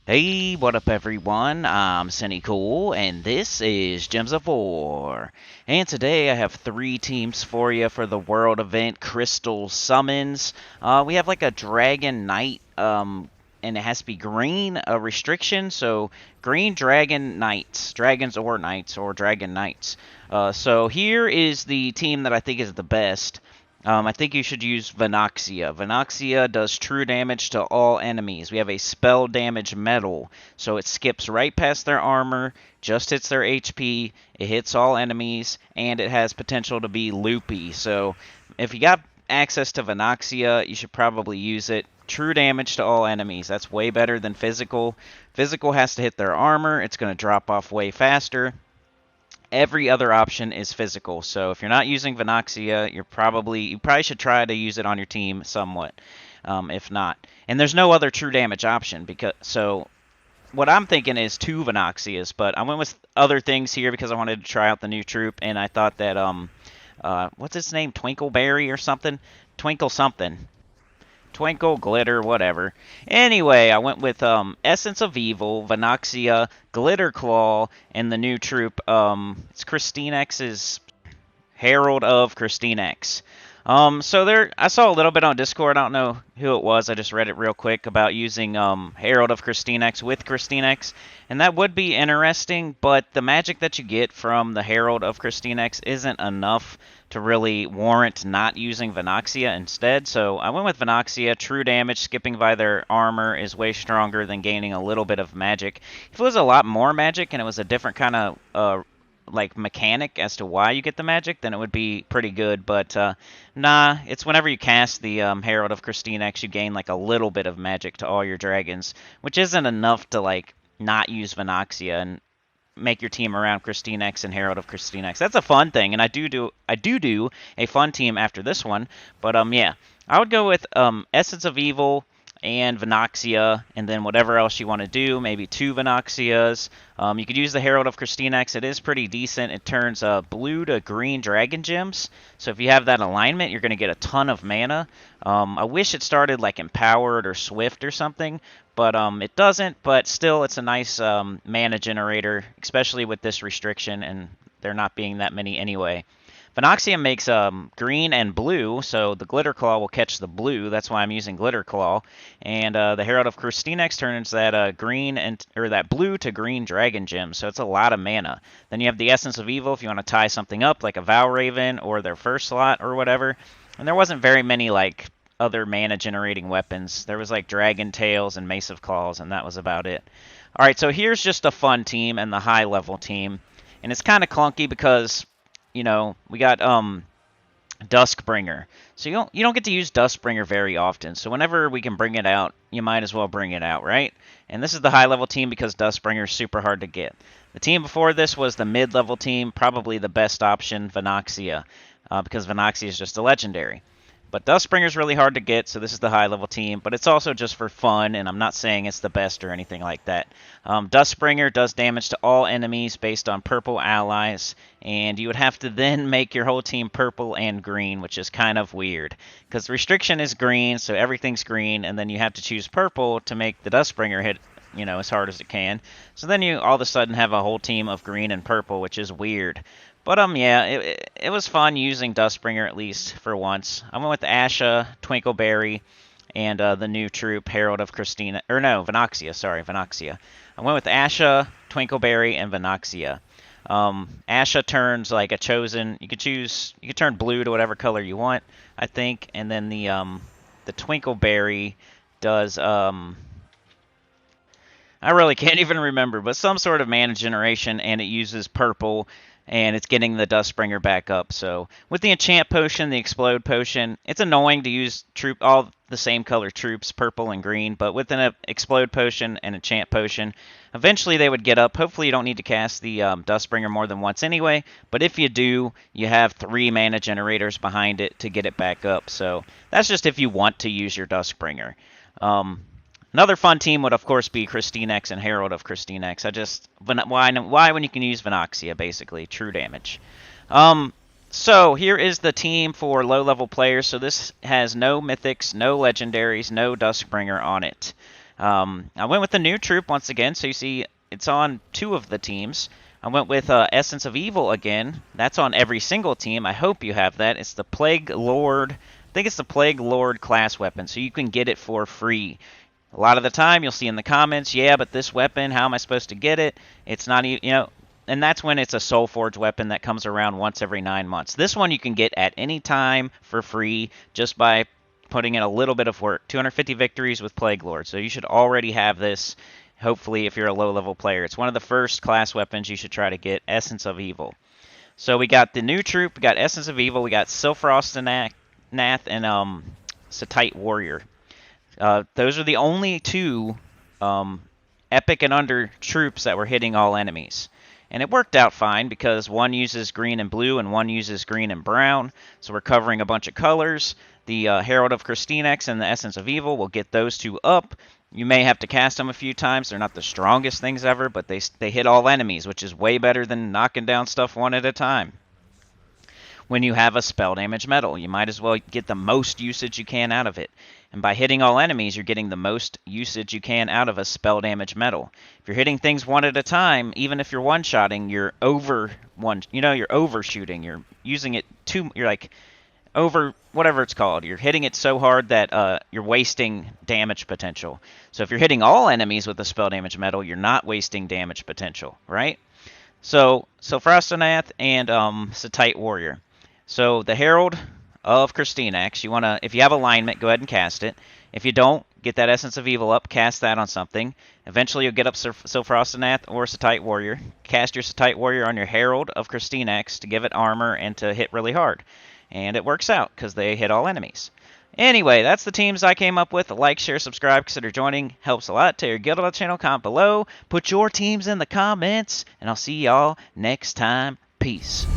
Hey, what up everyone? I'm Sinnycool, and this is Gems of War. And today I have three teams for you for the World event, Crystal Summons. We have like a Dragon Knight, and it has to be green, a restriction, so green Dragon Knights, Dragons or Knights, or Dragon Knights. So here is the team that I think is the best. I think you should use Venoxia. Venoxia does true damage to all enemies. We have a spell damage metal, so it skips right past their armor, just hits their HP, it hits all enemies, and it has potential to be loopy. So if you got access to Venoxia, you should probably use it. True damage to all enemies. That's way better than physical. Physical has to hit their armor. It's going to drop off way faster. Every other option is physical. So if you're not using Venoxia, you probably should try to use it on your team somewhat. If not, and there's no other true damage option because so what I'm thinking is two Venoxias, but I went with other things here because I wanted to try out the new troop, and I thought that what's its name, Twinkleberry or something, Twinkle something. Twinkle, Glitter, whatever. Anyway, I went with Essence of Evil, Venoxia, Glitter Claw, and the new troop. It's Christine X's Herald of Christine X. So there, I saw a little bit on Discord. I don't know who it was. I just read it real quick about using Herald of Christine X with Christine X, and that would be interesting. But the magic that you get from the Herald of Christine X isn't enough to really warrant not using Venoxia instead. So I went with Venoxia. True damage, skipping by their armor is way stronger than gaining a little bit of magic. If it was a lot more magic and it was a different kind of like mechanic as to why you get the magic, then it would be pretty good. But nah, it's whenever you cast the Herald of Christine X, you gain like a little bit of magic to all your dragons, which isn't enough to like not use Venoxia and make your team around Christine X and Herald of Christine X. That's a fun thing, and I do a fun team after this one. But yeah, I would go with Essence of Evil and Venoxia, and then whatever else you want to do, maybe two Venoxias. You could use the Herald of Christine X. It is pretty decent. It turns blue to green dragon gems. So if you have that alignment, you're going to get a ton of mana. I wish it started like Empowered or Swift or something, but it doesn't. But still, it's a nice mana generator, especially with this restriction, and there not being that many anyway. Venoxia makes green and blue, so the Glitter Claw will catch the blue. That's why I'm using Glitter Claw. And the Herald of Christine X turns that green or that blue to green dragon gem, so it's a lot of mana. Then you have the Essence of Evil if you want to tie something up, like a Vow Raven or their first slot or whatever. And there wasn't very many like other mana generating weapons. There was like Dragon Tails and Mace of Claws, and that was about it. All right, so here's just a fun team and the high level team, and it's kind of clunky because we got Duskbringer. So you don't get to use Duskbringer very often. So whenever we can bring it out, you might as well bring it out, right? And this is the high level team because Duskbringer is super hard to get. The team before this was the mid level team, probably the best option, Venoxia, because Venoxia is just a legendary. But Duskbringer is really hard to get, so this is the high-level team. But it's also just for fun, and I'm not saying it's the best or anything like that. Duskbringer does damage to all enemies based on purple allies, and you would have to then make your whole team purple and green, which is kind of weird. Because restriction is green, so everything's green, and then you have to choose purple to make the Duskbringer hit as hard as it can. So then you all of a sudden have a whole team of green and purple, which is weird. But yeah, it was fun using Duskbringer at least for once. I went with Asha, Twinkleberry, and the new troop, Herald of Christina, or no, Venoxia, sorry, Venoxia. I went with Asha, Twinkleberry, and Venoxia. Asha turns like a chosen. You could turn blue to whatever color you want, I think, and then the Twinkleberry does I really can't even remember, but some sort of mana generation, and it uses purple, and it's getting the Duskbringer back up. So with the Enchant Potion, the Explode Potion, it's annoying to use all the same color troops, purple and green, but with an Explode Potion and Enchant Potion, eventually they would get up. Hopefully you don't need to cast the Duskbringer more than once anyway, but if you do, you have 3 mana generators behind it to get it back up. So that's just if you want to use your Duskbringer. Another fun team would, of course, be Christine X and Herald of Christine X. Why when you can use Venoxia, basically? True damage. So here is the team for low-level players. So this has no mythics, no legendaries, no Duskbringer on it. I went with the new troop once again, so you see it's on 2 of the teams. I went with Essence of Evil again. That's on every single team. I hope you have that. It's the Plague Lord. I think it's the Plague Lord class weapon, so you can get it for free. A lot of the time you'll see in the comments, yeah, but this weapon, how am I supposed to get it? It's not even, you know, and that's when it's a soulforge weapon that comes around once every 9 months. This one you can get at any time for free just by putting in a little bit of work. 250 victories with Plague Lord, so you should already have this. Hopefully, if you're a low-level player. It's one of the first class weapons you should try to get, Essence of Evil. So we got the new troop, we got Essence of Evil, we got Silfrost Nath, and Tacet Warrior. Those are the only 2 epic and under troops that were hitting all enemies. And it worked out fine because one uses green and blue and one uses green and brown. So we're covering a bunch of colors. The Herald of Christinex and the Essence of Evil will get those 2 up. You may have to cast them a few times. They're not the strongest things ever, but they hit all enemies, which is way better than knocking down stuff one at a time. When you have a spell damage medal, you might as well get the most usage you can out of it. And by hitting all enemies, you're getting the most usage you can out of a spell damage medal. If you're hitting things one at a time, even if you're one-shotting, you're overshooting. You're using it you're like over whatever it's called. You're hitting it so hard that you're wasting damage potential. So if you're hitting all enemies with a spell damage medal, you're not wasting damage potential, right? So Frostonath and Tacet Warrior. So the Herald of Christinex, you wanna, if you have alignment, go ahead and cast it. If you don't, get that Essence of Evil up, cast that on something. Eventually you'll get up Frostonath or Tacet Warrior. Cast your Tacet Warrior on your Herald of Christinex to give it armor and to hit really hard. And it works out because they hit all enemies. Anyway, that's the teams I came up with. Like, share, subscribe, consider joining. Helps a lot. Tell your guild about the channel, comment below. Put your teams in the comments. And I'll see y'all next time. Peace.